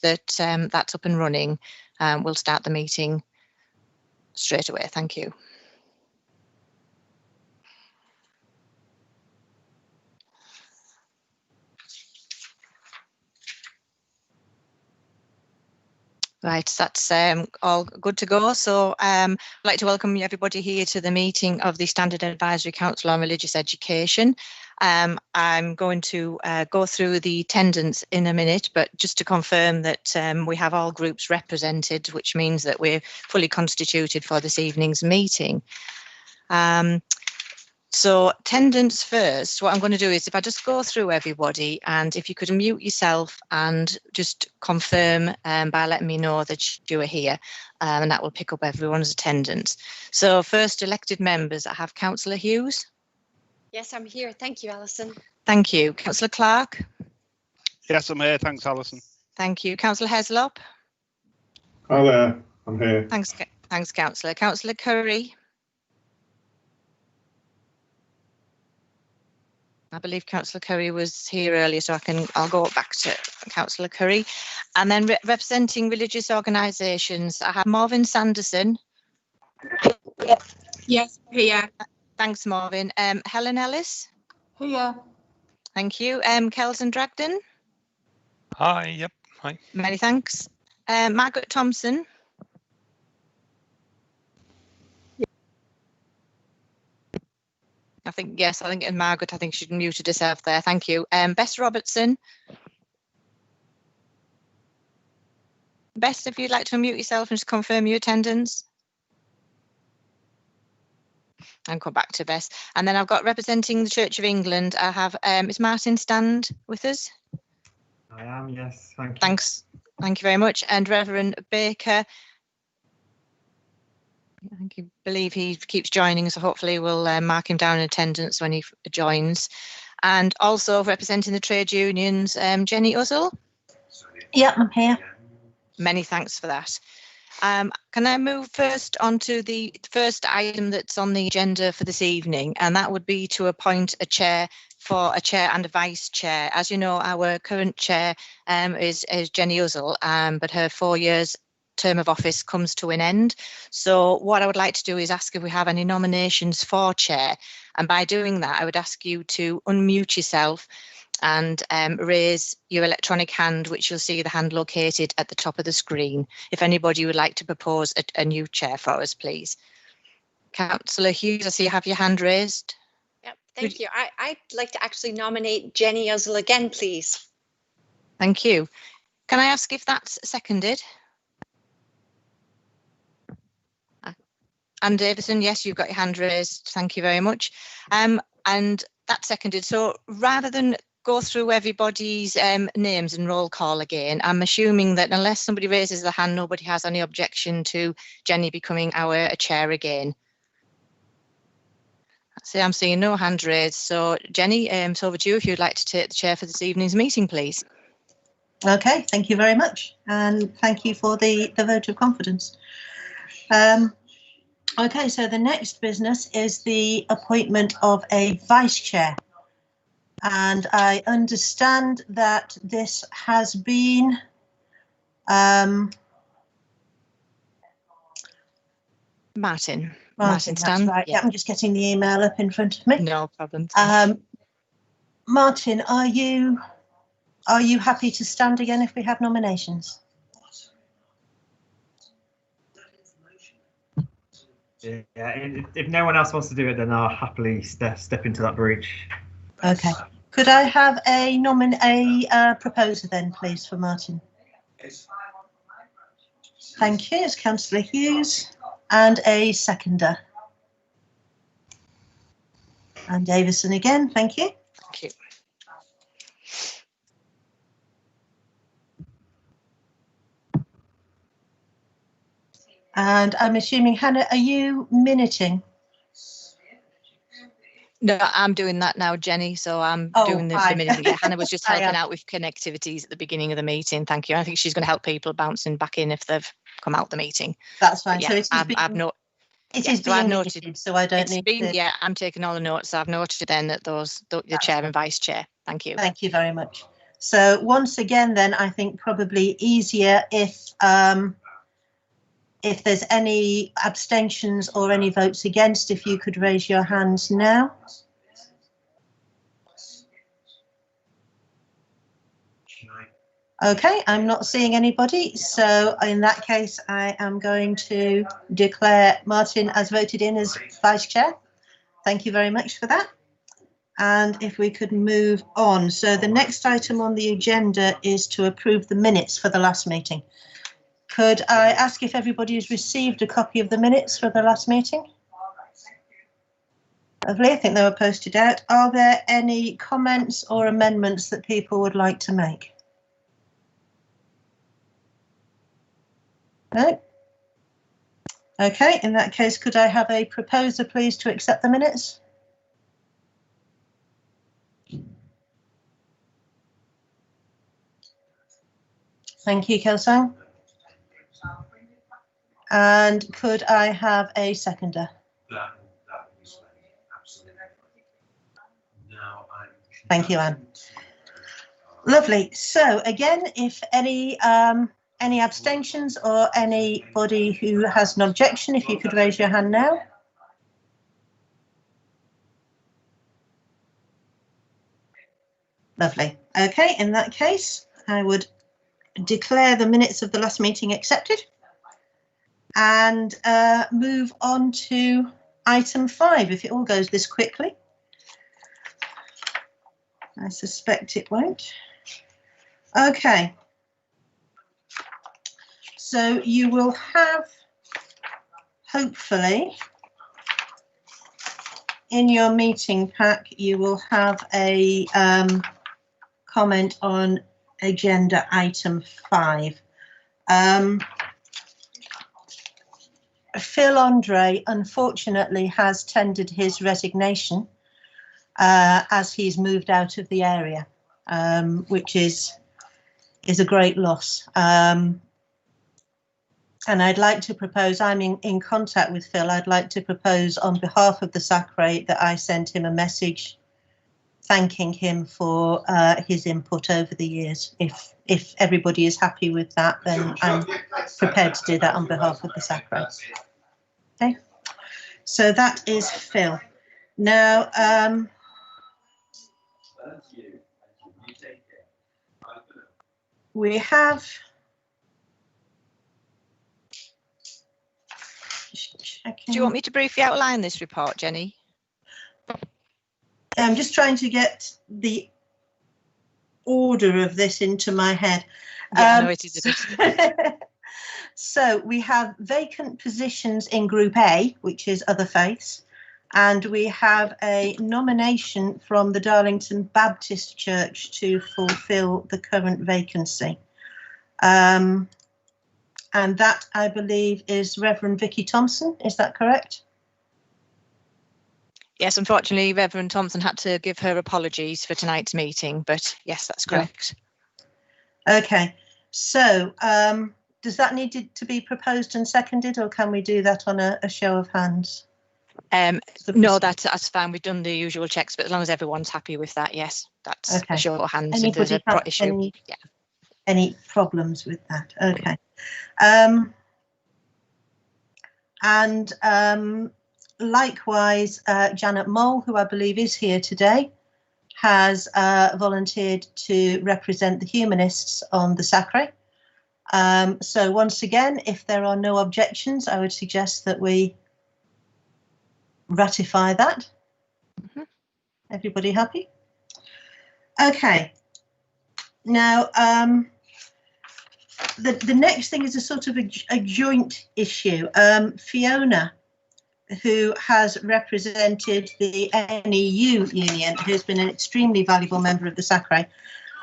establish that that's up and running, we'll start the meeting straight away. Thank you. Right, that's all good to go. So I'd like to welcome everybody here to the meeting of the Standard Advisory Council on Religious Education. I'm going to go through the attendance in a minute, but just to confirm that we have all groups represented, which means that we're fully constituted for this evening's meeting. So attendance first, what I'm going to do is if I just go through everybody, and if you could unmute yourself and just confirm by letting me know that you are here, and that will pick up everyone's attendance. So first, elected members, I have Councillor Hughes. Yes, I'm here. Thank you, Alison. Thank you. Councillor Clark. Yes, I'm here. Thanks, Alison. Thank you. Councillor Heslop. Hi there. I'm here. Thanks, Councillor. Councillor Curry. I believe Councillor Curry was here earlier, so I'll go back to Councillor Curry. And then representing religious organisations, I have Marvin Sanderson. Yes, here. Thanks, Marvin. Helen Ellis. Here. Thank you. Kelson Dragden. Hi, yep, hi. Many thanks. Margaret Thompson. I think and Margaret, I think she'd muted herself there. Thank you. Bess Robertson. Bess, if you'd like to unmute yourself and just confirm your attendance. And come back to Bess. And then I've got representing the Church of England, I have, is Martin Stand with us? I am, yes, thank you. Thanks. Thank you very much. And Reverend Baker. I believe he keeps joining, so hopefully we'll mark him down in attendance when he joins. And also representing the trade unions, Jenny Uzzell. Yeah, I'm here. Many thanks for that. Can I move first on to the first item that's on the agenda for this evening, and that would be to appoint a chair and a vice chair. As you know, our current chair is Jenny Uzzell, but her 4 years term of office comes to an end. So what I would like to do is ask if we have any nominations for chair. And by doing that, I would ask you to unmute yourself and raise your electronic hand, which you'll see the hand located at the top of the screen. If anybody would like to propose a new chair for us, please. Councillor Hughes, I see you have your hand raised. Yep, thank you. I'd like to actually nominate Jenny Uzzell again, please. Thank you. Can I ask if that's seconded? Anne Davison, yes, you've got your hand raised. Thank you very much. And that's seconded. So rather than go through everybody's names and roll call again, I'm assuming that unless somebody raises their hand, nobody has any objection to Jenny becoming our chair again. So I'm seeing no hand raised. So Jenny, it's over to you if you'd like to take the chair for this evening's meeting, please. Okay, thank you very much. And thank you for the vote of confidence. Okay, so the next business is the appointment of a vice chair. And I understand that this has been Martin Stan. Right. Yeah, I'm just getting the email up in front of me. No problem. Martin, are you happy to stand again if we have nominations? Yeah, if no one else wants to do it, then I'll happily step into that breach. Okay. Could I have a proposer then, please, for Martin? Thank you. It's Councillor Hughes, and a seconder. And Davison again. Thank you. Thank you. And I'm assuming, Hannah, are you minuting? No, I'm doing that now, Jenny. So I'm doing the minuting. Yeah, Hannah was just helping out with connectivities at the beginning of the meeting. Thank you. I think she's going to help people bouncing back in if they've come out the meeting. That's fine. Yeah, so it's being noted, so I don't need to... Yeah, I'm taking all the notes. I've noted then that the chair and vice chair. Thank you. Thank you very much. So once again, then I think probably easier if there's any abstentions or any votes against, if you could raise your hands now. Okay, I'm not seeing anybody, so in that case I am going to declare Martin as voted in as Vice Chair. Thank you very much for that. And if we could move on. So the next item on the agenda is to approve the minutes for the last meeting. Could I ask if everybody has received a copy of the minutes for the last meeting? Lovely, I think they were posted out. Are there any comments or amendments that people would like to make? No? Okay, in that case, could I have a proposer, please, to accept the minutes? Thank you, Kelsang. And could I have a seconder? Thank you, Anne. Lovely. So again, if any abstentions or anybody who has an objection, if you could raise your hand now. Lovely. Okay, in that case, I would declare the minutes of the last meeting accepted and move on to item 5, if it all goes this quickly. I suspect it won't. Okay. So you will have, hopefully, in your meeting pack, you will have a comment on agenda item 5. Phil Andre, unfortunately, has tendered his resignation as he's moved out of the area, which is a great loss. And I'd like to propose, I'm in contact with Phil, I'd like to propose on behalf of the Sacre that I send him a message thanking him for his input over the years. If everybody is happy with that, then I'm prepared to do that on behalf of the Sacre. Okay, so that is Phil. Now, we have, Do you want me to briefly outline this report, Jenny? I'm just trying to get the order of this into my head. Yeah, no, it is a bit. So we have vacant positions in Group A, which is Other Faiths, and we have a nomination from the Darlington Baptist Church to fulfil the current vacancy. And that, I believe, is Reverend Vicky Thompson. Is that correct? Yes, unfortunately, Reverend Thompson had to give her apologies for tonight's meeting, but yes, that's correct. Yeah. Okay, so does that need to be proposed and seconded, or can we do that on a show of hands? No, that's fine. We've done the usual checks, but as long as everyone's happy with that, yes, that's okay. a show of hands. Anybody if there's a issue, any problems with that? Okay. Likewise, Janet Mole, who I believe is here today, has volunteered to represent the humanists on the Sacre. So once again, if there are no objections, I would suggest that we ratify that. Mm-hmm. Everybody happy? Okay. Now, the next thing is a sort of a joint issue. Fiona, who has represented the NEU union, who's been an extremely valuable member of the Sacre,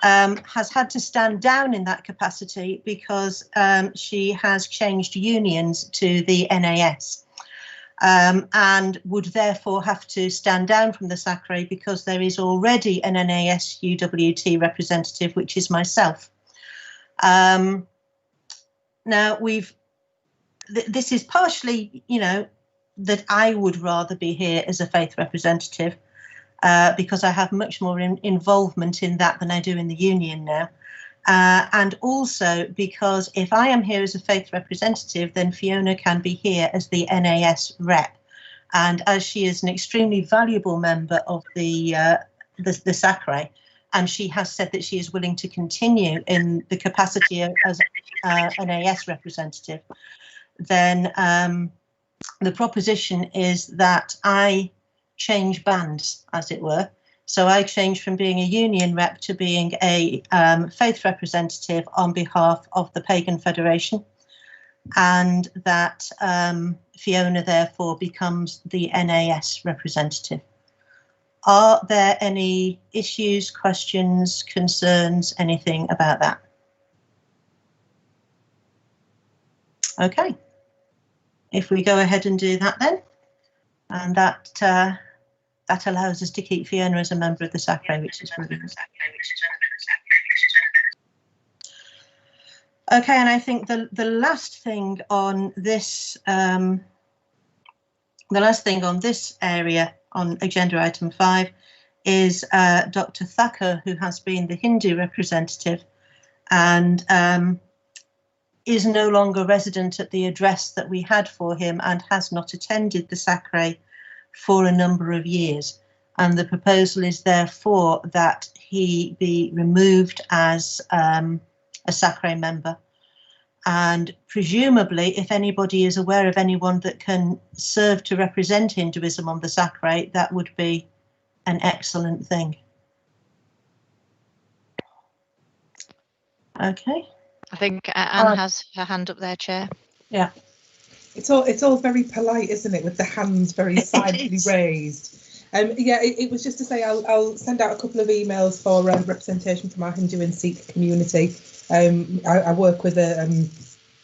has had to stand down in that capacity because she has changed unions to the NAS, and would therefore have to stand down from the Sacre because there is already an NAS UWT representative, which is myself. Now, this is partially, that I would rather be here as a faith representative, because I have much more involvement in that than I do in the union now. And also because if I am here as a faith representative, then Fiona can be here as the NAS rep. And as she is an extremely valuable member of the Sacre, and she has said that she is willing to continue in the capacity as NAS representative, then the proposition is that I change bands, as it were. So I changed from being a union rep to being a faith representative on behalf of the Pagan Federation, and that Fiona therefore becomes the NAS representative. Are there any issues, questions, concerns, anything about that? Okay, if we go ahead and do that then, and that allows us to keep Fiona as a member of the Sacre, which is brilliant. Okay, and I think the last thing on this area on agenda item 5 is Dr. Sacre, who has been the Hindu representative and is no longer resident at the address that we had for him and has not attended the Sacre for a number of years. And the proposal is therefore that he be removed as a Sacre member. And presumably, if anybody is aware of anyone that can serve to represent Hinduism on the Sacre, that would be an excellent thing. Okay. I think Anne has her hand up there, Chair. Yeah. It's all very polite, isn't it, with the hands very silently raised. Yeah, it was just to say I'll send out a couple of emails for representation from our Hindu and Sikh community. I work with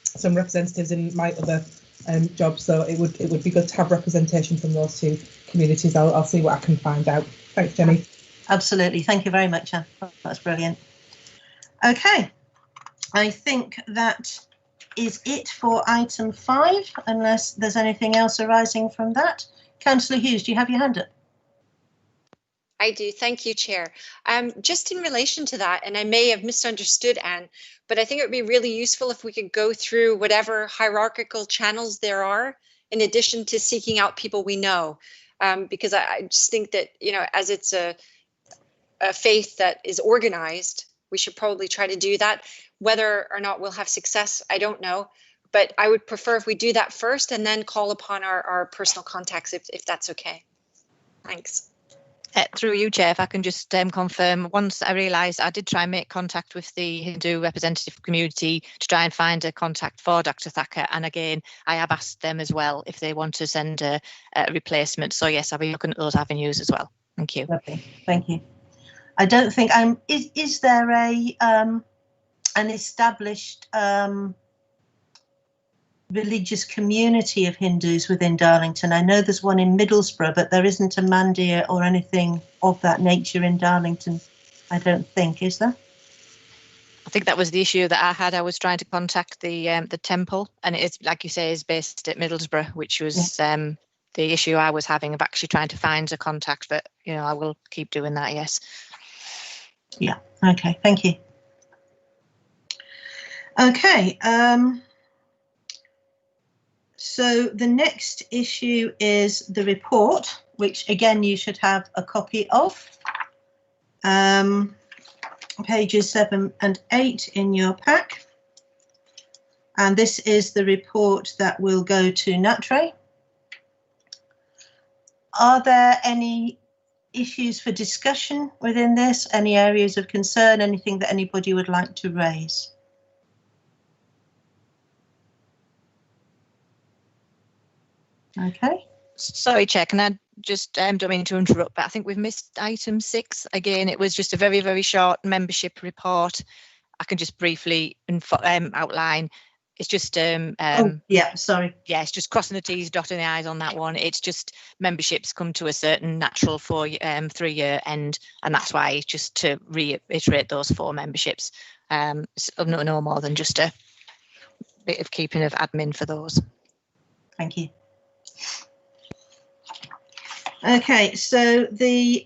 some representatives in my other job, so it would be good to have representation from those two communities. I'll see what I can find out. Thanks, Jenny. Absolutely, thank you very much, Anne. That's brilliant. Okay, I think that is it for item 5, unless there's anything else arising from that. Councillor Hughes, do you have your hand up? I do. Thank you, Chair. Just in relation to that, and I may have misunderstood, Anne, but I think it would be really useful if we could go through whatever hierarchical channels there are, in addition to seeking out people we know, because I just think that, you know, as it's a faith that is organized, we should probably try to do that. Whether or not we'll have success, I don't know, but I would prefer if we do that first and then call upon our personal contacts if that's okay. Thanks. Through you, Chair, if I can just confirm, once I realised I did try and make contact with the Hindu representative community to try and find a contact for Dr. Sacre, and again, I have asked them as well if they want to send a replacement. So yes, I'll be looking at those avenues as well. Thank you. Lovely, thank you. I don't think is there an established religious community of Hindus within Darlington? I know there's one in Middlesbrough, but there isn't a mandir or anything of that nature in Darlington, I don't think, is there? I think that was the issue that I had. I was trying to contact the temple, and it's, like you say, is based at Middlesbrough, which was the issue I was having of actually trying to find a contact, but you know, I will keep doing that, yes. Yeah, okay, thank you. Okay, so the next issue is the report, which again you should have a copy of. Pages 7 and 8 in your pack. And this is the report that will go to NATRE. Are there any issues for discussion within this? Any areas of concern? Anything that anybody would like to raise? Okay. Sorry, Chair, can I just, don't mean to interrupt, but I think we've missed item 6. Again, it was just a very, very short membership report. I can just briefly outline. It's just, yeah, sorry. Yeah, it's just crossing the T's, dotting the I's on that one. It's just memberships come to a certain natural 3-year end, and that's why it's just to reiterate those 4 memberships. No more than just a bit of keeping of admin for those. Thank you. Okay, so the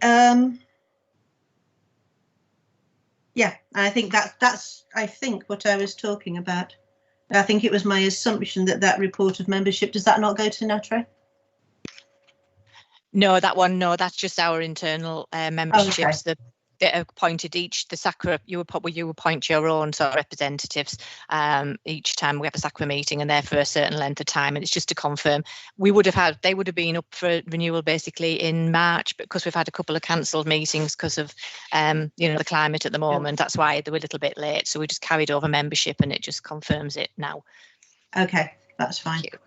yeah, I think that's I think what I was talking about. I think it was my assumption that that report of membership, does that not go to Natre? No, that one, no, that's just our internal memberships. Okay. They appointed each, the Sacre, you appoint your own sort of representatives each time we have a Sacre meeting, and they're for a certain length of time, and it's just to confirm. They would have been up for renewal basically in March, but because we've had a couple of cancelled meetings because of the climate at the moment, that's why they were a little bit late. So we just carried over membership, and it just confirms it now. Okay, that's fine. Thank you.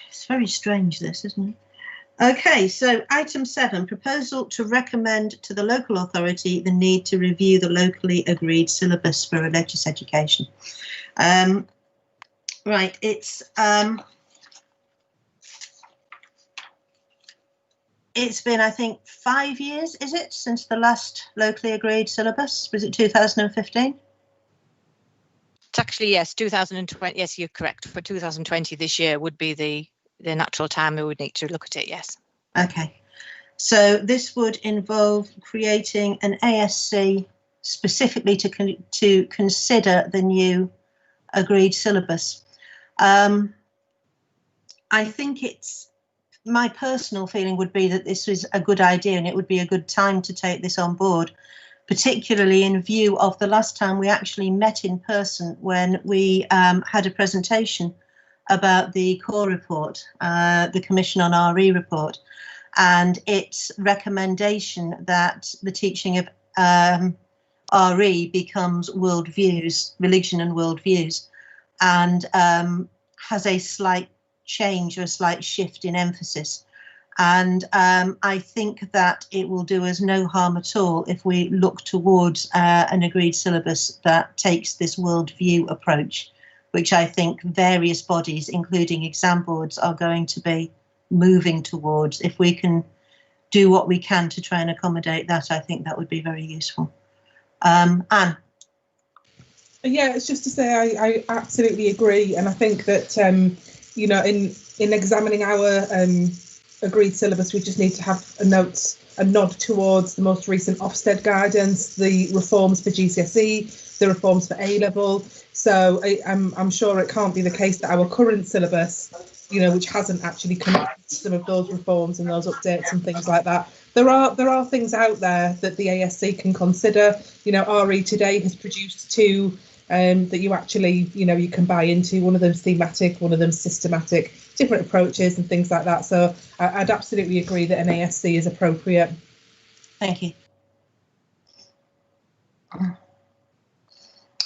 It's very strange, this, isn't it? Okay, so item 7, proposal to recommend to the local authority the need to review the locally agreed syllabus for religious education. Right, it's been, I think, 5 years, is it, since the last locally agreed syllabus? Was it 2015? It's actually, yes, 2020. Yes, you're correct. For 2020, this year would be the natural time we would need to look at it, yes. Okay, so this would involve creating an ASC specifically to consider the new agreed syllabus. I think my personal feeling would be that this is a good idea, and it would be a good time to take this on board, particularly in view of the last time we actually met in person, when we had a presentation about the core report, the Commission on RE report, and its recommendation that the teaching of RE becomes worldviews, religion and worldviews, and has a slight change or a slight shift in emphasis. And I think that it will do us no harm at all if we look towards an agreed syllabus that takes this worldview approach, which I think various bodies, including exam boards, are going to be moving towards. If we can do what we can to try and accommodate that, I think that would be very useful. Anne? Yeah, it's just to say I absolutely agree, and I think that in examining our agreed syllabus, we just need to have a nod towards the most recent Ofsted guidance, the reforms for GCSE, the reforms for A-level. So I'm sure it can't be the case that our current syllabus, which hasn't actually connected to some of those reforms and those updates and things like that. There are things out there that the ASC can consider. RE today has produced 2 that you actually, you can buy into. One of them's thematic, one of them's systematic, different approaches and things like that. So I'd absolutely agree that an ASC is appropriate. Thank you.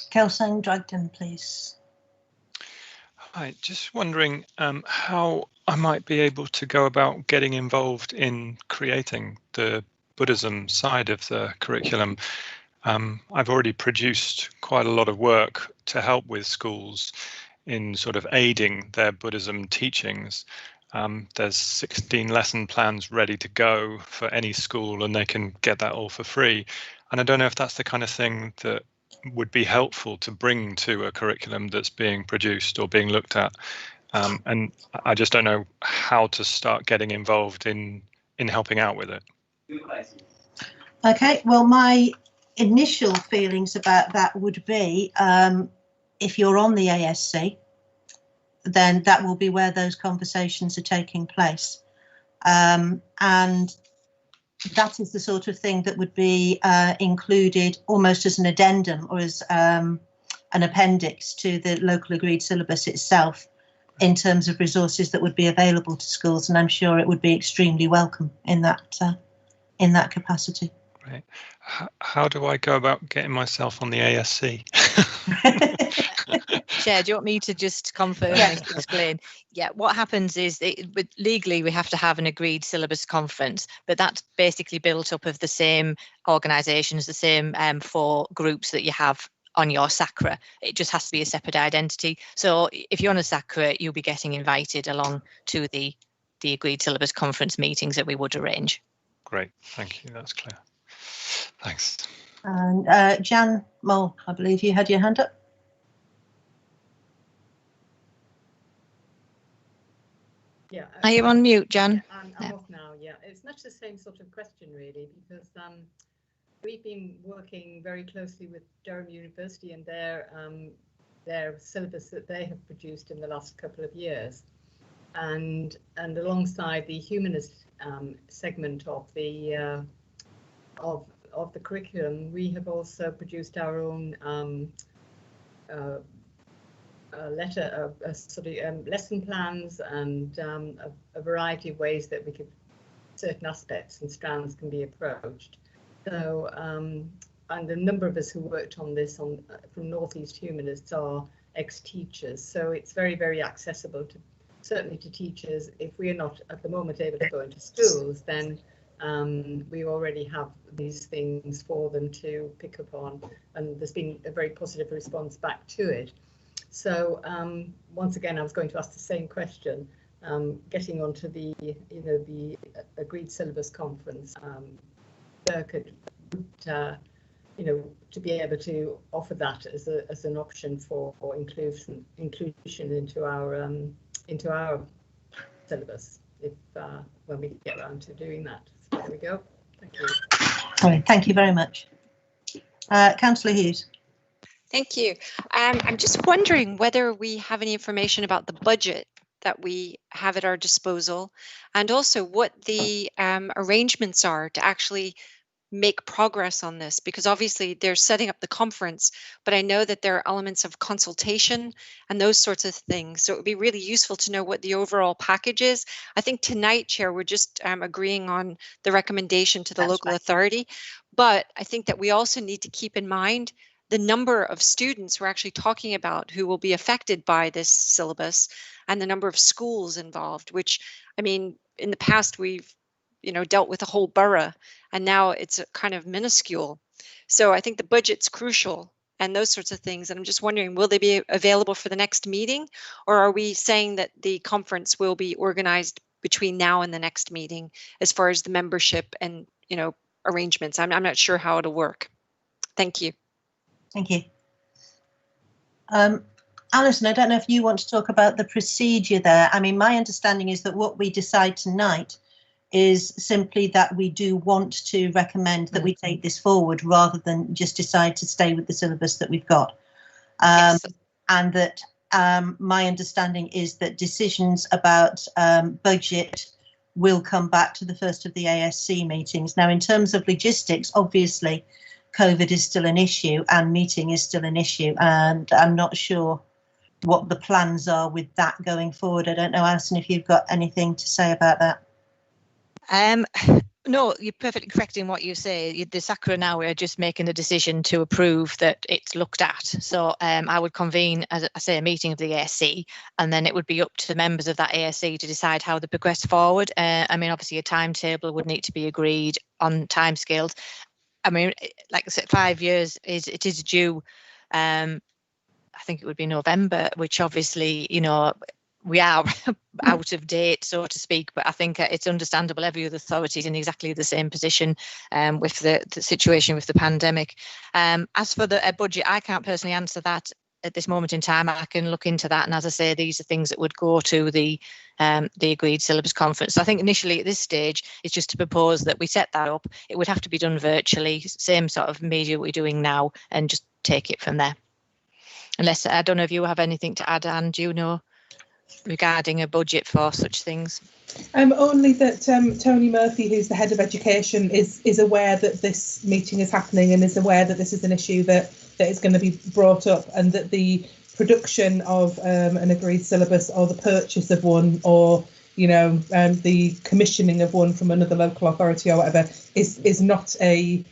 Kelsang Dragden, please. Hi, just wondering how I might be able to go about getting involved in creating the Buddhism side of the curriculum. I've already produced quite a lot of work to help with schools in sort of aiding their Buddhism teachings. There's 16 lesson plans ready to go for any school, and they can get that all for free. And I don't know if that's the kind of thing that would be helpful to bring to a curriculum that's being produced or being looked at. And I just don't know how to start getting involved in helping out with it. Okay, well, my initial feelings about that would be, if you're on the ASC, then that will be where those conversations are taking place. And that is the sort of thing that would be included almost as an addendum or as an appendix to the local agreed syllabus itself, in terms of resources that would be available to schools. And I'm sure it would be extremely welcome in that capacity. Right. How do I go about getting myself on the ASC? Chair, do you want me to just confirm and explain? Yeah, what happens is legally we have to have an agreed syllabus conference, but that's basically built up of the same organisations, the same 4 groups that you have on your Sacre. It just has to be a separate identity. So if you're on a Sacre, you'll be getting invited along to the agreed syllabus conference meetings that we would arrange. Great, thank you, that's clear. Thanks. And Jan Mole, I believe you had your hand up. Yeah. Are you on mute, Jan? I'm off now. Yeah, it's much the same sort of question really, because we've been working very closely with Durham University and their syllabus that they have produced in the last couple of years, and alongside the humanist segment of the curriculum, we have also produced our own lesson plans and a variety of ways that we could certain aspects and strands can be approached. So and a number of us who worked on this from Northeast Humanists are ex-teachers, so it's very, very accessible to certainly to teachers. If we are not at the moment able to go into schools, then we already have these things for them to pick up on, and there's been a very positive response back to it. So once again, I was going to ask the same question, getting onto the the agreed syllabus conference. Could to be able to offer that as an option for inclusion into our syllabus if when we get around to doing that. So there we go. Thank you. All right, thank you very much. Councillor Hughes. Thank you. I'm just wondering whether we have any information about the budget that we have at our disposal, and also what the arrangements are to actually make progress on this, because obviously they're setting up the conference, but I know that there are elements of consultation and those sorts of things. So it would be really useful to know what the overall package is. I think tonight, Chair, we're just agreeing on the recommendation to the local authority, but I think that we also need to keep in mind the number of students we're actually talking about who will be affected by this syllabus and the number of schools involved, which, I mean, in the past we've dealt with a whole borough, and now it's kind of minuscule. So I think the budget's crucial and those sorts of things. And I'm just wondering, will they be available for the next meeting, or are we saying that the conference will be organized between now and the next meeting as far as the membership and arrangements? I'm not sure how it'll work. Thank you. Thank you. Alison, I don't know if you want to talk about the procedure there. I mean, my understanding is that what we decide tonight is simply that we do want to recommend that we take this forward rather than just decide to stay with the syllabus that we've got. Yes. And that my understanding is that decisions about budget will come back to the first of the ASC meetings. Now, in terms of logistics, obviously, COVID is still an issue and meeting is still an issue, and I'm not sure what the plans are with that going forward. I don't know, Alison, if you've got anything to say about that. No, you're perfectly correct in what you say. The Sacre now are just making a decision to approve that it's looked at. So I would convene, as I say, a meeting of the ASC, and then it would be up to the members of that ASC to decide how they progress forward. I mean, obviously a timetable would need to be agreed on timescales. I mean, like I said, 5 years is due. I think it would be November, which obviously, we are out of date, so to speak, but I think it's understandable. Every other authority is in exactly the same position with the situation with the pandemic. As for the budget, I can't personally answer that at this moment in time. I can look into that, and as I say, these are things that would go to the agreed syllabus conference. So I think initially at this stage, it's just to propose that we set that up. It would have to be done virtually, same sort of media we're doing now, and just take it from there. Unless, I don't know if you have anything to add, Anne, do you know, regarding a budget for such things? Only that Tony Murphy, who's the head of education, is aware that this meeting is happening and is aware that this is an issue that is going to be brought up, and that the production of an agreed syllabus, or the purchase of one, or the commissioning of one from another local authority or whatever is not an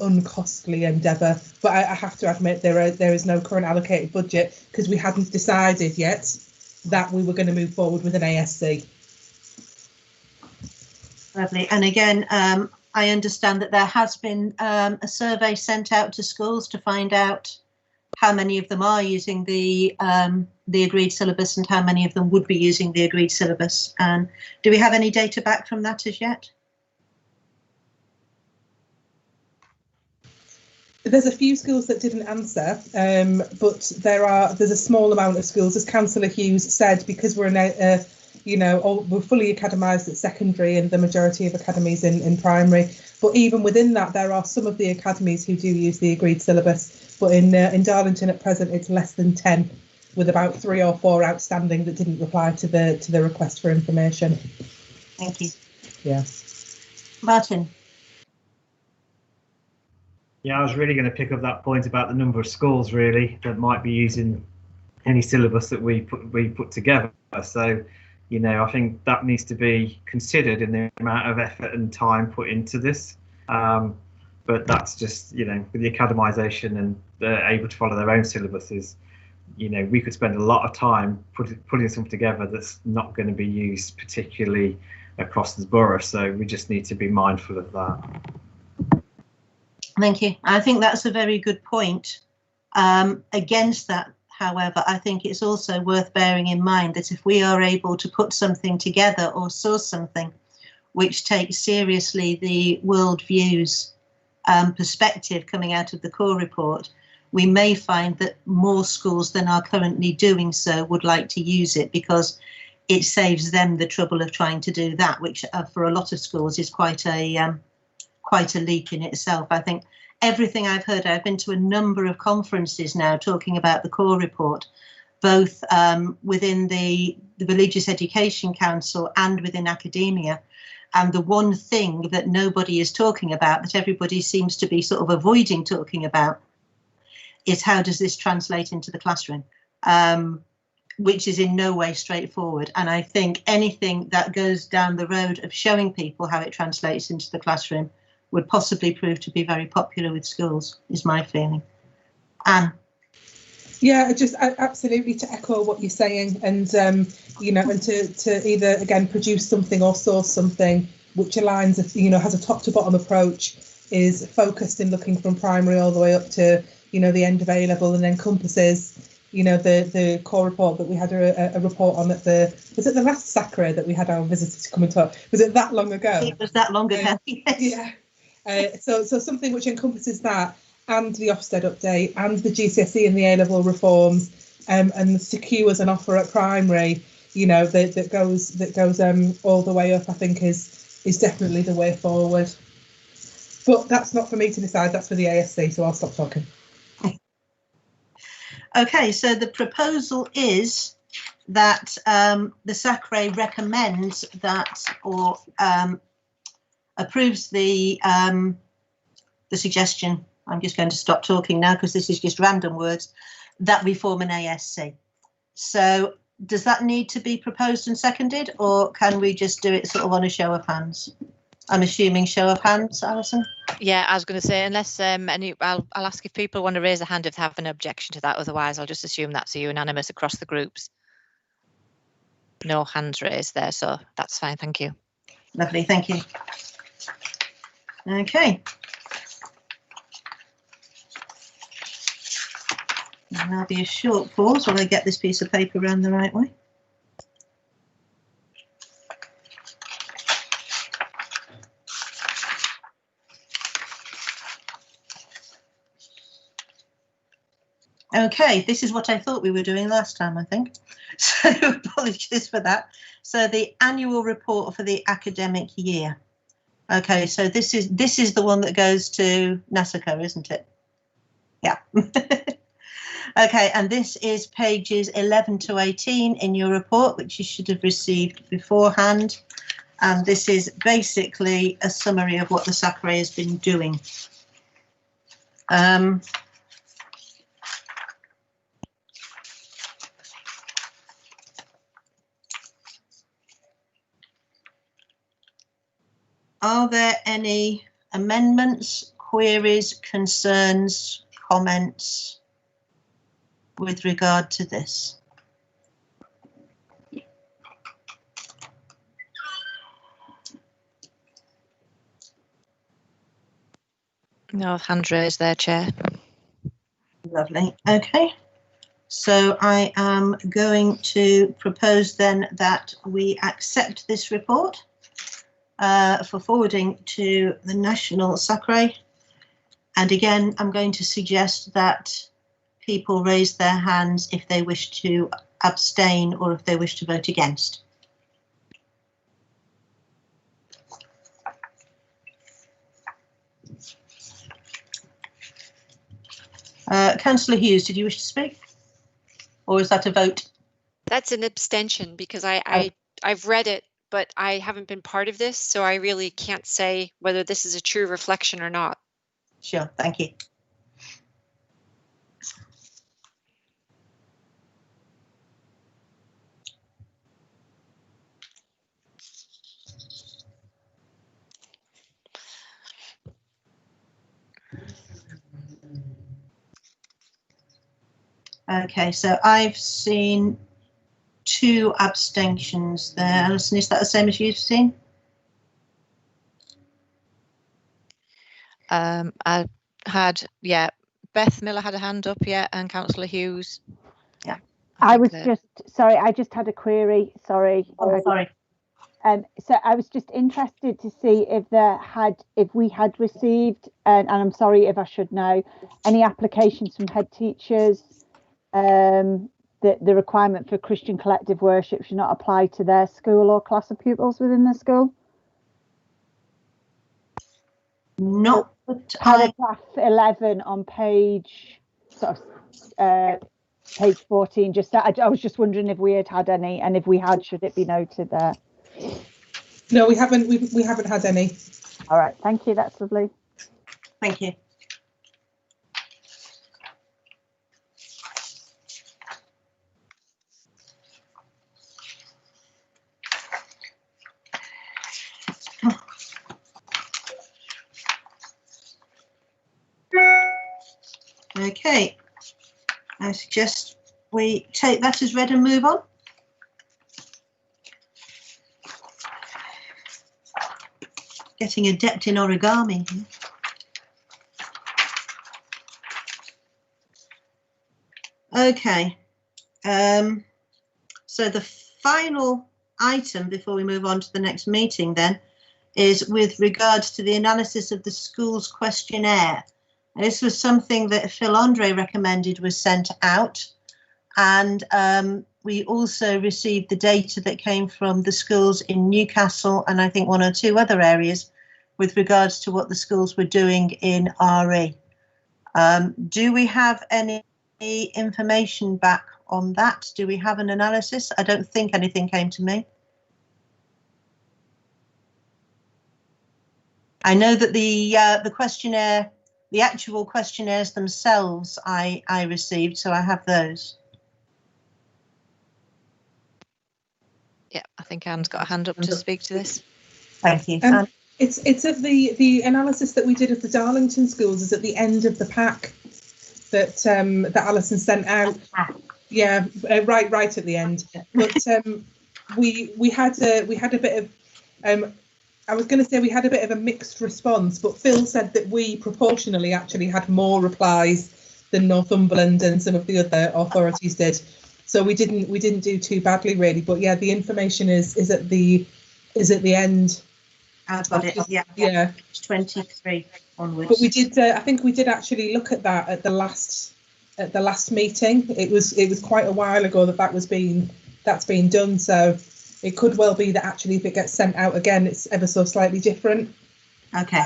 uncostly endeavour. But I have to admit there is no current allocated budget, because we hadn't decided yet that we were going to move forward with an ASC. Lovely. And again, I understand that there has been a survey sent out to schools to find out how many of them are using the agreed syllabus and how many of them would be using the agreed syllabus. And do we have any data back from that as yet? There's a few schools that didn't answer, but there's a small amount of schools, as Councillor Hughes said, because we're we're fully academised at secondary and the majority of academies in primary. But even within that, there are some of the academies who do use the agreed syllabus. But in Darlington at present, it's less than 10, with about 3 or 4 outstanding that didn't reply to the request for information. Thank you. Yeah. Martin. Yeah, I was really going to pick up that point about the number of schools really that might be using any syllabus that we put together. So, I think that needs to be considered in the amount of effort and time put into this. But that's just, with the academisation and they're able to follow their own syllabuses, we could spend a lot of time putting something together that's not going to be used particularly across the borough. So we just need to be mindful of that. Thank you. I think that's a very good point. Against that, however, I think it's also worth bearing in mind that if we are able to put something together or source something which takes seriously the world views perspective coming out of the core report, we may find that more schools than are currently doing so would like to use it, because it saves them the trouble of trying to do that, which for a lot of schools is quite a leap in itself. I think everything I've heard, I've been to a number of conferences now talking about the core report, both within the Religious Education Council and within academia. And the one thing that nobody is talking about, that everybody seems to be sort of avoiding talking about, is how does this translate into the classroom, which is in no way straightforward. And I think anything that goes down the road of showing people how it translates into the classroom would possibly prove to be very popular with schools, is my feeling. Anne? Yeah, just absolutely to echo what you're saying, and and to either again produce something or source something which aligns, has a top to bottom approach, is focused in looking from primary all the way up to the end of A level, and encompasses the core report that we had a report on at was it the last Sacre that we had our visitors come and talk? Was it that long ago? It was that long ago. Yes. Yeah. So something which encompasses that, and the Ofsted update, and the GCSE and the A-level reforms, and secures an offer at primary, that goes all the way up, I think is definitely the way forward. But that's not for me to decide, that's for the ASC, so I'll stop talking. Okay, so the proposal is that the Sacre recommends that, or approves the suggestion. I'm just going to stop talking now because this is just random words, that we form an ASC. So does that need to be proposed and seconded, or can we just do it sort of on a show of hands? I'm assuming show of hands, Alison? Yeah, I was going to say, unless I'll ask if people want to raise a hand if they have an objection to that. Otherwise, I'll just assume that's a unanimous across the groups. No hands raised there, so that's fine. Thank you. Lovely, thank you. Okay. And there'll be a short pause while I get this piece of paper around the right way. Okay, this is what I thought we were doing last time, I think. So apologies for that. So the annual report for the academic year. Okay, so this is the one that goes to Sacre, isn't it? Yeah. Okay, and this is pages 11 to 18 in your report, which you should have received beforehand. And this is basically a summary of what the Sacre has been doing. Are there any amendments, queries, concerns, comments with regard to this? No hand raised there, Chair. Lovely. Okay. So I am going to propose then that we accept this report for forwarding to the National Sacre. And again, I'm going to suggest that people raise their hands if they wish to abstain or if they wish to vote against. Councillor Hughes, did you wish to speak? Or is that a vote? That's an abstention because I've read it, but I haven't been part of this, so I really can't say whether this is a true reflection or not. Sure, thank you. Okay, so I've seen 2 abstentions there. Alison, is that the same as you've seen? I had, Beth Miller had a hand up, and Councillor Hughes. Yeah. I was sorry, I just had a query, sorry. Oh, sorry. So I was just interested to see if we had received, and I'm sorry if I should know, any applications from head teachers that the requirement for Christian collective worship should not apply to their school or class of pupils within the school. Not paragraph 11 on page page 14. Just that I was just wondering if we had any, and if we had, should it be noted there? No, we haven't. We haven't had any. All right, thank you. That's lovely. Thank you. Okay, I suggest we take that as read and move on. Getting adept in origami. Okay, so the final item before we move on to the next meeting then is with regards to the analysis of the school's questionnaire. This was something that Phil Andre recommended was sent out, and we also received the data that came from the schools in Newcastle and I think 1 or 2 other areas with regards to what the schools were doing in RE. Do we have any information back on that? Do we have an analysis? I don't think anything came to me. I know that the questionnaire, the actual questionnaires themselves I received, so I have those. Yeah, I think Anne's got a hand up to speak to this. Thank you. It's at the analysis that we did of the Darlington schools is at the end of the pack that that Alison sent out. Yeah, right at the end. But we had a bit of I was going to say we had a bit of a mixed response, but Phil said that we proportionally actually had more replies than Northumberland and some of the other authorities did. So we didn't do too badly really. But yeah, the information is at the end. I've got it. Yeah. 23 onwards. But we did. I think we did actually look at that at the last meeting. It was quite a while ago that's been done. So it could well be that actually if it gets sent out again, it's ever so slightly different. Okay.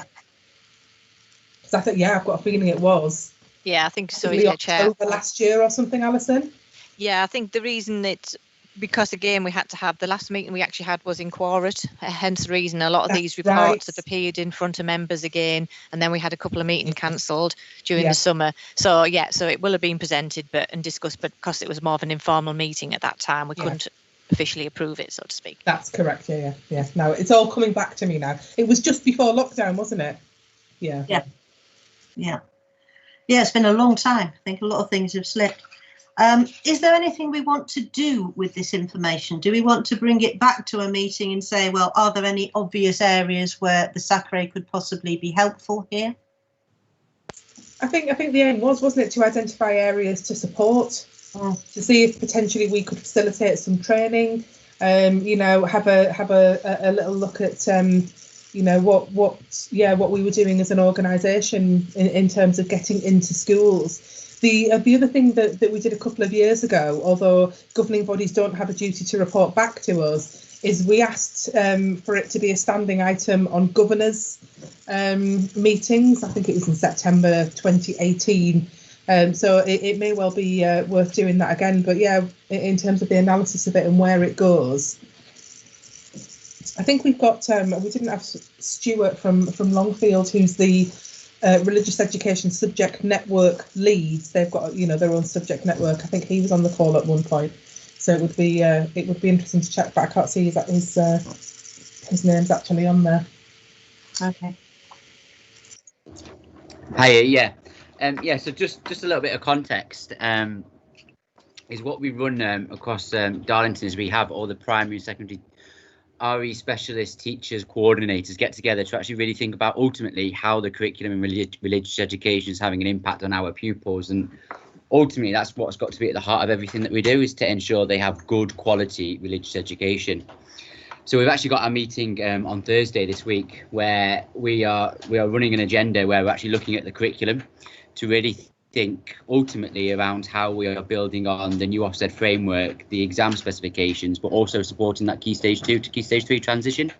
Because I think I've got a feeling it was. Yeah, I think so. October last year or something, Alison. Yeah, I think the reason it's because again we had to have the last meeting we actually had was in Quarret, hence the reason a lot of these reports have appeared in front of members again, and then we had a couple of meetings cancelled during the summer. So so it will have been presented and discussed, but because it was more of an informal meeting at that time, we couldn't officially approve it, so to speak. That's correct. Yeah. Now it's all coming back to me now. It was just before lockdown, wasn't it? Yeah. Yeah, it's been a long time. I think a lot of things have slipped. Is there anything we want to do with this information? Do we want to bring it back to a meeting and say, well, are there any obvious areas where the Sacre could possibly be helpful here? I think the aim wasn't it, to identify areas to support, to see if potentially we could facilitate some training, have a little look at what we were doing as an organisation in terms of getting into schools. The other thing that we did a couple of years ago, although governing bodies don't have a duty to report back to us, is we asked for it to be a standing item on governors' meetings. I think it was in September 2018, So it may well be worth doing that again. But yeah, in terms of the analysis of it and where it goes, I think we've got, we didn't have Stuart from Longfield, who's the religious education subject network leads. They've got, their own subject network. I think he was on the call at one point. So it would be interesting to check, but I can't see his name's actually on there. Okay. Hi, yeah. So just a little bit of context is what we run across Darlington is we have all the primary and secondary RE specialists, teachers, coordinators get together to actually really think about ultimately how the curriculum in religious education is having an impact on our pupils. And ultimately, that's what's got to be at the heart of everything that we do, is to ensure they have good quality religious education. So we've actually got a meeting on Thursday this week where we are running an agenda where we're actually looking at the curriculum to really think ultimately around how we are building on the new Ofsted framework, the exam specifications, but also supporting that Key Stage 2 to Key Stage 3 transition.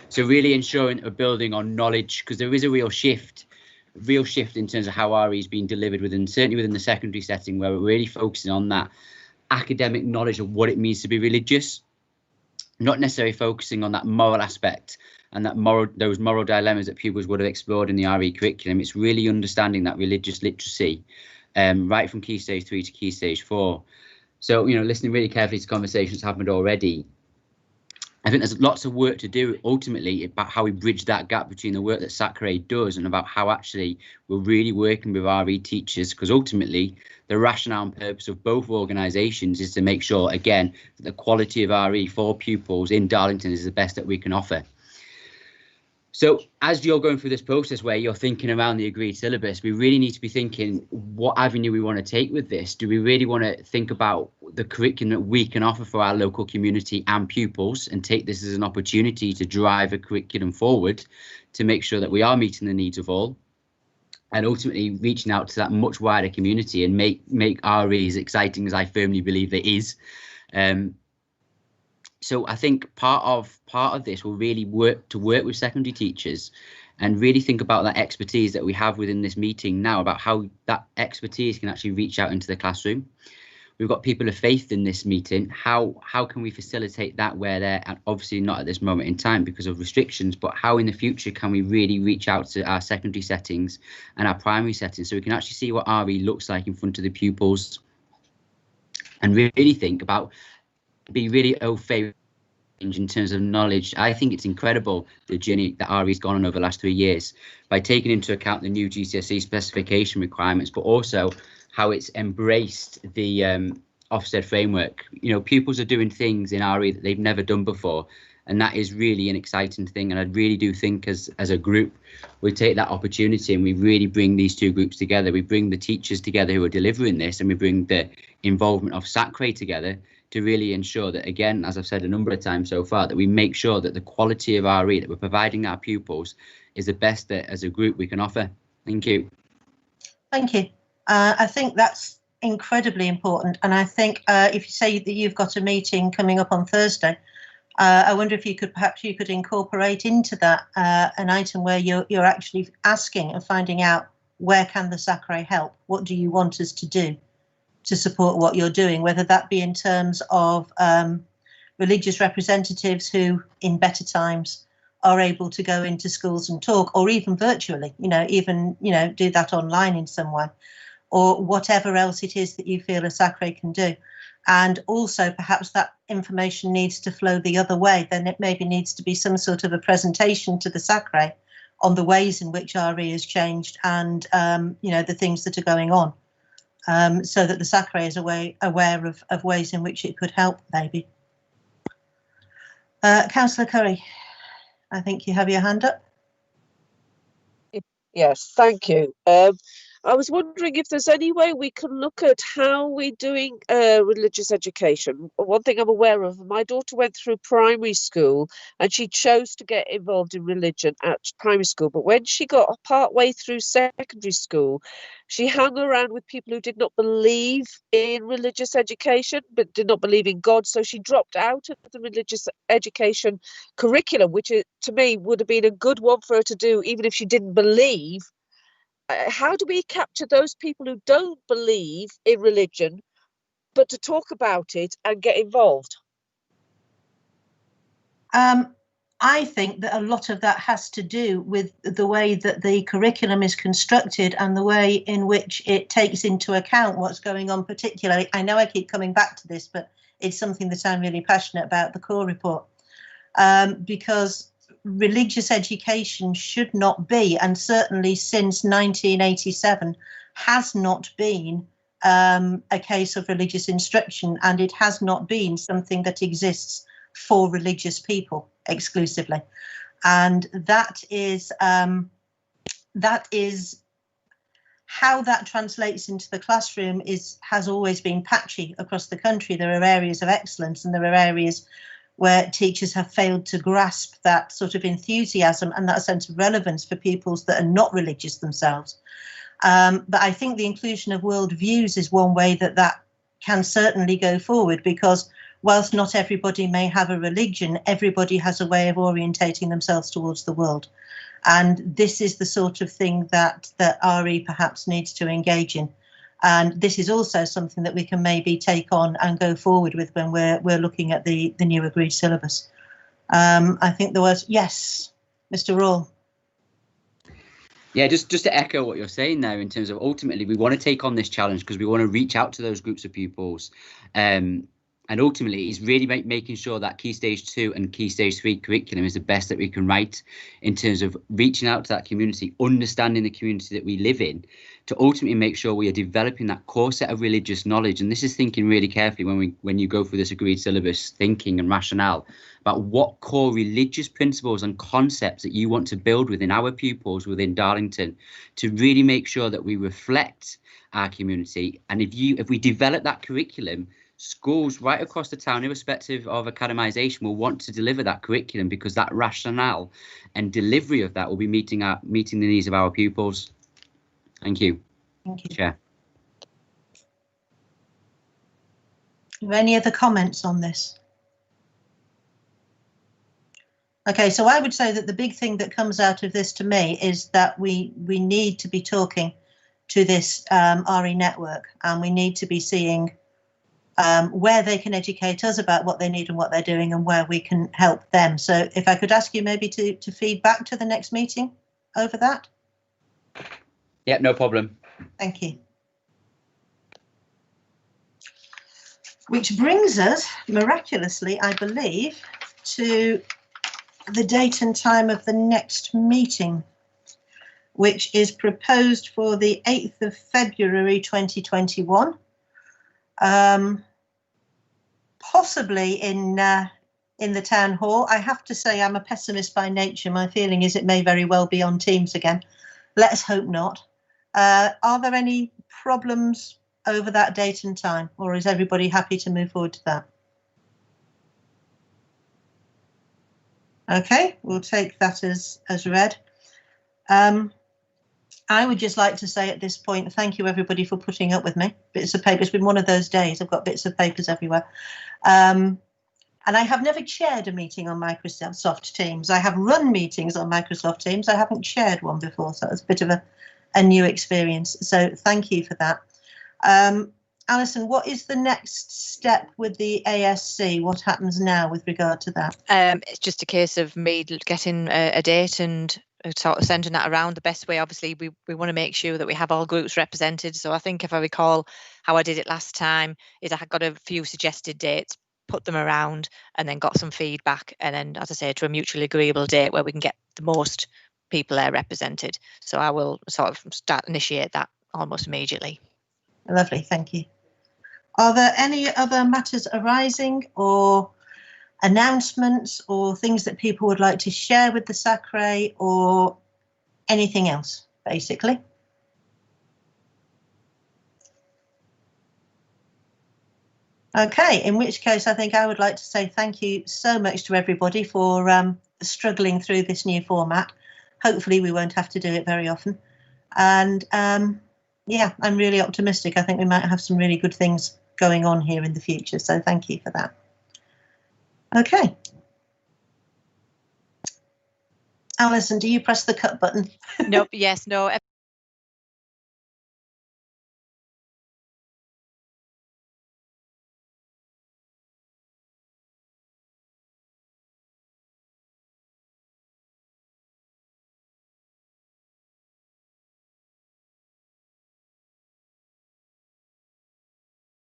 So really ensuring that we're building on knowledge, because there is a real shift in terms of how RE is being delivered certainly within the secondary setting, where we're really focusing on that academic knowledge of what it means to be religious, not necessarily focusing on that moral aspect and those moral dilemmas that pupils would have explored in the RE curriculum. It's really understanding that religious literacy right from Key Stage 3 to Key Stage 4. So, listening really carefully to conversations happened already, I think there's lots of work to do ultimately about how we bridge that gap between the work that Sacre does and about how actually we're really working with RE teachers, because ultimately the rationale and purpose of both organisations is to make sure, again, that the quality of RE for pupils in Darlington is the best that we can offer. So as you're going through this process where you're thinking around the agreed syllabus, we really need to be thinking what avenue we want to take with this. Do we really want to think about the curriculum that we can offer for our local community and pupils and take this as an opportunity to drive a curriculum forward to make sure that we are meeting the needs of all and ultimately reaching out to that much wider community and make RE as exciting as I firmly believe it is? So I think part of this will really work with secondary teachers and really think about that expertise that we have within this meeting now, about how that expertise can actually reach out into the classroom. We've got people of faith in this meeting. How can we facilitate that where they're obviously not at this moment in time because of restrictions, but how in the future can we really reach out to our secondary settings and our primary settings so we can actually see what RE looks like in front of the pupils and really think about be really au fait in terms of knowledge. I think it's incredible the journey that RE's gone on over the last 3 years by taking into account the new GCSE specification requirements, but also how it's embraced the Ofsted framework. Pupils are doing things in RE that they've never done before, and that is really an exciting thing. And I really do think as a group we take that opportunity and we really bring these two groups together. We bring the teachers together who are delivering this, and we bring the involvement of Sacre together to really ensure that, again, as I've said a number of times so far, that we make sure that the quality of RE that we're providing our pupils is the best that as a group we can offer. Thank you. Thank you. I think that's incredibly important. And I think if you say that you've got a meeting coming up on Thursday, I wonder if you could incorporate into that an item where you're actually asking and finding out where can the Sacre help? What do you want us to do to support what you're doing, whether that be in terms of religious representatives who in better times are able to go into schools and talk, or even virtually, even do that online in some way, or whatever else it is that you feel a Sacre can do. And also perhaps that information needs to flow the other way. Then it maybe needs to be some sort of a presentation to the Sacre on the ways in which RE has changed and the things that are going on. So that the Sacre is aware of ways in which it could help, maybe. Councillor Curry, I think you have your hand up. Yes, thank you. I was wondering if there's any way we can look at how we're doing religious education. One thing I'm aware of, my daughter went through primary school and she chose to get involved in religion at primary school. But when she got part way through secondary school, she hung around with people who did not believe in religious education, but did not believe in God. So she dropped out of the religious education curriculum, which to me would have been a good one for her to do, even if she didn't believe. how do we capture those people who don't believe in religion, but to talk about it and get involved? I think that a lot of that has to do with the way that the curriculum is constructed and the way in which it takes into account what's going on particularly. I know I keep coming back to this, but it's something that I'm really passionate about, the core report, because religious education should not be, and certainly since 1987 has not been, a case of religious instruction, and it has not been something that exists for religious people exclusively. And that is how that translates into the classroom has always been patchy across the country. There are areas of excellence and there are areas where teachers have failed to grasp that sort of enthusiasm and that sense of relevance for pupils that are not religious themselves. But I think the inclusion of worldviews is one way that can certainly go forward, because whilst not everybody may have a religion, everybody has a way of orientating themselves towards the world. And this is the sort of thing that RE perhaps needs to engage in. And this is also something that we can maybe take on and go forward with when we're looking at the new agreed syllabus. I think there was, yes, Mr. Rawle. Yeah, just to echo what you're saying there, in terms of ultimately we want to take on this challenge because we want to reach out to those groups of pupils. And ultimately, it's really making sure that Key Stage 2 and Key Stage 3 curriculum is the best that we can write in terms of reaching out to that community, understanding the community that we live in, to ultimately make sure we are developing that core set of religious knowledge. And this is thinking really carefully when you go through this agreed syllabus, thinking and rationale about what core religious principles and concepts that you want to build within our pupils within Darlington, to really make sure that we reflect our community. And if we develop that curriculum, schools right across the town, irrespective of academisation, will want to deliver that curriculum because that rationale and delivery of that will be meeting the needs of our pupils. Thank you. Thank you. Chair. Any other comments on this? Okay, so I would say that the big thing that comes out of this to me is that we need to be talking to this RE network, and we need to be seeing where they can educate us about what they need and what they're doing and where we can help them. So if I could ask you maybe to feed back to the next meeting over that. Yeah, no problem. Thank you. Which brings us, miraculously, I believe, to the date and time of the next meeting, which is proposed for the 8th of February 2021. Possibly in the town hall. I have to say I'm a pessimist by nature. My feeling is it may very well be on Teams again. Let's hope not. Are there any problems over that date and time, or is everybody happy to move forward to that? Okay, we'll take that as read. I would just like to say at this point, thank you everybody for putting up with me. Bits of paper, it's been one of those days. I've got bits of papers everywhere. And I have never chaired a meeting on Microsoft Teams. I have run meetings on Microsoft Teams. I haven't chaired one before, so it's a bit of a new experience. So thank you for that. Alison, what is the next step with the ASC? What happens now with regard to that? It's just a case of me getting a date and sort of sending that around. The best way, obviously, we want to make sure that we have all groups represented. So I think if I recall how I did it last time, is I had got a few suggested dates, put them around, and then got some feedback, and then, as I say, to a mutually agreeable date where we can get the most people there represented. So I will sort of initiate that almost immediately. Lovely, thank you. Are there any other matters arising or announcements or things that people would like to share with the Sacre or anything else, basically? Okay, in which case I think I would like to say thank you so much to everybody for struggling through this new format. Hopefully we won't have to do it very often. And yeah, I'm really optimistic. I think we might have some really good things going on here in the future. So thank you for that. Okay. Alison, do you press the cut button? Nope. Yes. No.